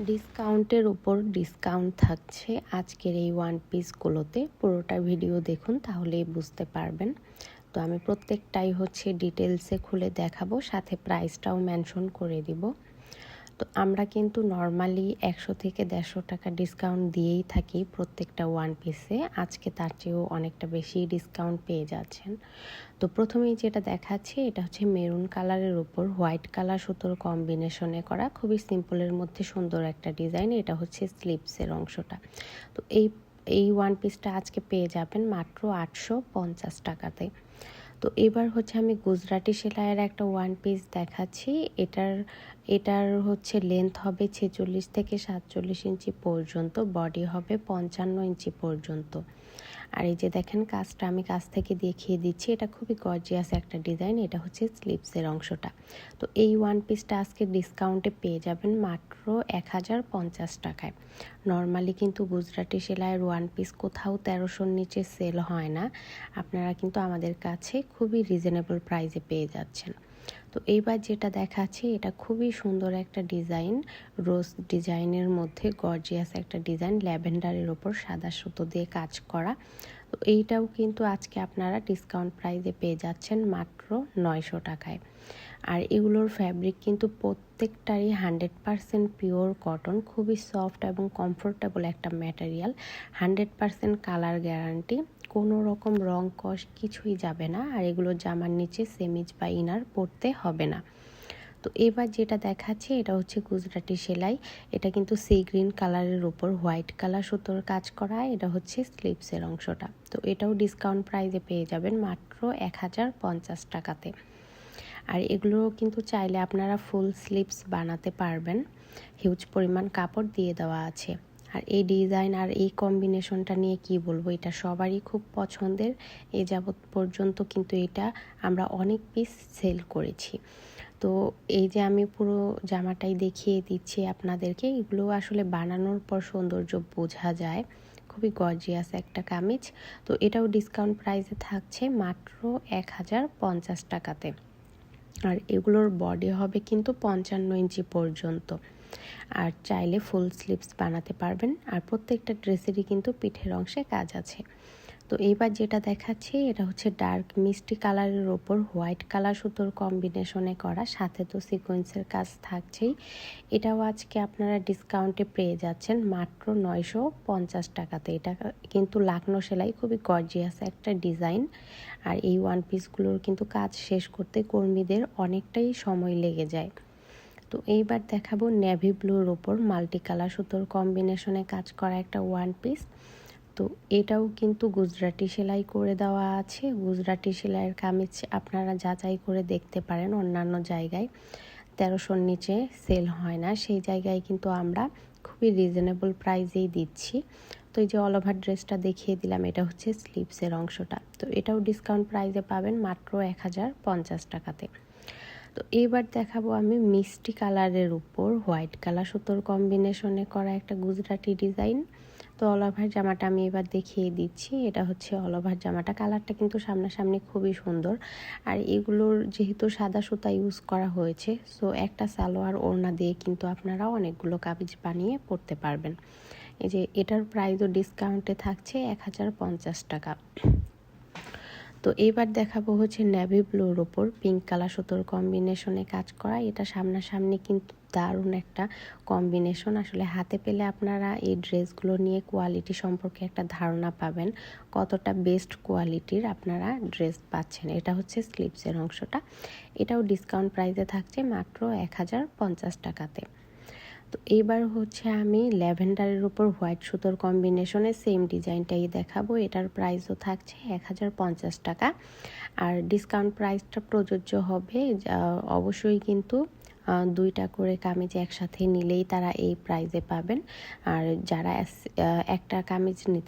ডিসকাউন্টের উপর ডিসকাউন্ট থাকছে আজকের এই ওয়ান পিসগুলোতে। পুরোটা ভিডিও দেখুন, তাহলেই বুঝতে পারবেন। তো আমি প্রত্যেকটাই ডিটেলসে খুলে দেখাবো, সাথে প্রাইসটাও মেনশন করে দিব। তো আমরা কিন্তু নর্মালি 100 থেকে 150 টাকা ডিসকাউন্ট দিয়েই থাকি প্রত্যেকটা ওয়ান পিসে। আজকে তার চেয়েও অনেকটা বেশি ডিসকাউন্ট পেয়ে যাচ্ছেন। তো প্রথমেই যেটা দেখাচ্ছি, এটা হচ্ছে মেরুন কালারের উপর হোয়াইট কালার সুতোর কম্বিনেশনে করা, খুবই সিম্পলের মধ্যে সুন্দর একটা ডিজাইন। এটা হচ্ছে স্লিপসের অংশটা। তো এই ওয়ান পিসটা আজকে পেয়ে যাবেন মাত্র 850 টাকাতে। তো এবার আমি গুজরাটি সেলাইয়ের একটা ওয়ান পিস দেখাচ্ছি। এটার লেন্থ হবে 46 থেকে 47 ইঞ্চি পর্যন্ত, বডি হবে 55 ইঞ্চি পর্যন্ত। আর এই যে দেখেন কাজটা আমি কাছ থেকে দেখিয়ে দিচ্ছি, এটা খুবই গর্জিয়াস একটা ডিজাইন। এটা হচ্ছে স্লিপসের অংশটা। তো এই ওয়ান পিসটা আজকে ডিসকাউন্টে পেয়ে যাবেন মাত্র 1050 টাকায়। নর্মালি কিন্তু গুজরাটি সেলাইয়ের ওয়ান পিস কোথাও 1300-র নিচে সেল হয় না। আপনারা কিন্তু আমাদের কাছে খুবই রিজনেবল প্রাইসে পেয়ে যাচ্ছেন। তো এইবার যেটা দেখাচ্ছি, এটা খুবই সুন্দর একটা ডিজাইন, রোজ ডিজাইনের মধ্যে গর্জিয়াস একটা ডিজাইন, ল্যাভেন্ডারের ওপর সাদা সুতো দিয়ে কাজ করা। তো এইটাও কিন্তু আজকে আপনারা ডিসকাউন্ট প্রাইসে পেয়ে যাচ্ছেন মাত্র 900 টাকায়। আর এগুলোর ফ্যাব্রিক কিন্তু প্রত্যেকটারই 100% পিওর কটন, খুবই সফট এবং কমফোর্টেবল একটা ম্যাটেরিয়াল। 100% কালার গ্যারান্টি, কোনো রকম রং কষ কিছুই যাবে না। আর এগুলো জামার নিচে সেমিজ বা ইনার পরতে হবে না। তো এবার যেটা দেখাচ্ছি, এটা হচ্ছে গুজরাটি সেলাই। এটা কিন্তু সি গ্রিন কালারের উপর হোয়াইট কালার সুতোর কাজ করা। এটা হচ্ছে স্লিপসের অংশটা। তো এটাও ডিসকাউন্ট প্রাইসে পেয়ে যাবেন মাত্র 1050 টাকাতে। আর এগুলো কিন্তু চাইলে আপনারা ফুল স্লিপস বানাতে পারবেন, হিউজ পরিমাণ কাপড় দিয়ে দেওয়া আছে। আর এই ডিজাইন আর এই কম্বিনেশনটা নিয়ে কি বলবো, এটা সবারই খুব পছন্দের। এ যাবৎ পর্যন্ত কিন্তু এটা আমরা অনেক পিস সেল করেছি। তো এই যে আমি পুরো জামাটাই দেখিয়ে দিচ্ছি আপনাদেরকে, এগুলো আসলে বানানোর পর সৌন্দর্য বোঝা যায়। খুবই গর্জিয়াস একটা কামিজ। তো এটাও ডিসকাউন্ট প্রাইসে থাকছে মাত্র 1050 টাকাতে। আর এগুলোর বডি হবে কিন্তু 55 ইঞ্চি পর্যন্ত। আর চাইলে ফুল স্লিভস বানাতে পারবেন। আর প্রত্যেকটা ড্রেসেরই কিন্তু পিঠের অংশে কাজ আছে। তো এইবার যেটা দেখাচ্ছি, এটা হচ্ছে ডার্ক মিষ্টি কালারের ওপর হোয়াইট কালার সুতোর কম্বিনেশনে করা, সাথে তো সিকোয়েন্সের কাজ থাকছেই। এটাও আজকে আপনারা ডিসকাউন্টে পেয়ে যাচ্ছেন মাত্র 950 টাকাতে। এটা কিন্তু লাকনো সেলাই, খুবই গর্জিয়াস একটা ডিজাইন। আর এই ওয়ান পিসগুলোর কিন্তু কাজ শেষ করতে কর্মীদের অনেকটাই সময় লেগে যায়। তো এইবার দেখাবো নেভি ব্লুর ওপর মাল্টি কালার সুতোর কম্বিনেশনে কাজ করা একটা ওয়ান পিস। তো এটাও কিন্তু গুজরাটি সেলাই করে দেওয়া আছে। গুজরাটি সেলাইয়ের কামিজ আপনারা যাচাই করে দেখতে পারেন, অন্যান্য জায়গায় 1300-র নিচে সেল হয় না, সেই জায়গায় কিন্তু আমরা খুবই রিজনেবল প্রাইসেই দিচ্ছি। তো এই যে অল ওভার ড্রেসটা দেখিয়ে দিলাম, এটা হচ্ছে স্লিভসের অংশটা। তো এটাও ডিসকাউন্ট প্রাইসে পাবেন মাত্র 1050 টাকাতে। তো এবার দেখাবো আমি মিষ্টি কালারের উপর হোয়াইট কালার সুতোর কম্বিনেশনে করা একটা গুজরাটি ডিজাইন। তো অল ওভার জামাটা আমি এবার দেখিয়ে দিচ্ছি। এটা হচ্ছে অল ওভার জামাটা, কালারটা কিন্তু সামনাসামনি খুবই সুন্দর। আর এগুলোর যেহেতু সাদা সুতা ইউজ করা হয়েছে, সো একটা সালোয়ার ওড়না দিয়ে কিন্তু আপনারা অনেকগুলো কামিজ বানিয়ে পরতে পারবেন। এই যে এটার প্রাইসও ডিসকাউন্টে থাকছে 1050 টাকা। তো এইবার দেখাবো নেভি ব্লুর ওপর পিঙ্ক কালার সুতোর কম্বিনেশনে কাজ করা। এটা সামনাসামনি কিন্তু দারুণ একটা কম্বিনেশন। আসলে হাতে পেলে আপনারা এই ড্রেসগুলো নিয়ে কোয়ালিটি সম্পর্কে একটা ধারণা পাবেন, কতটা বেস্ট কোয়ালিটির আপনারা ড্রেস পাচ্ছেন। এটা হচ্ছে স্লিভসের অংশটা। এটাও ডিসকাউন্ট প্রাইসে থাকছে মাত্র 1050 টাকাতে। তো এইবার আমি ল্যাভেন্ডারের উপর হোয়াইট সুতোর কম্বিনেশনে সেম ডিজাইনটাই দেখাবো। এটার প্রাইসও থাকছে 1050 টাকা। আর ডিসকাউন্ট প্রাইসটা প্রযোজ্য হবে অবশ্যই কিন্তু 2টা করে কামিজ একসাথে নিলেই তারা এই প্রাইসে পাবেন। আর যারা একটা কামিজ নিতে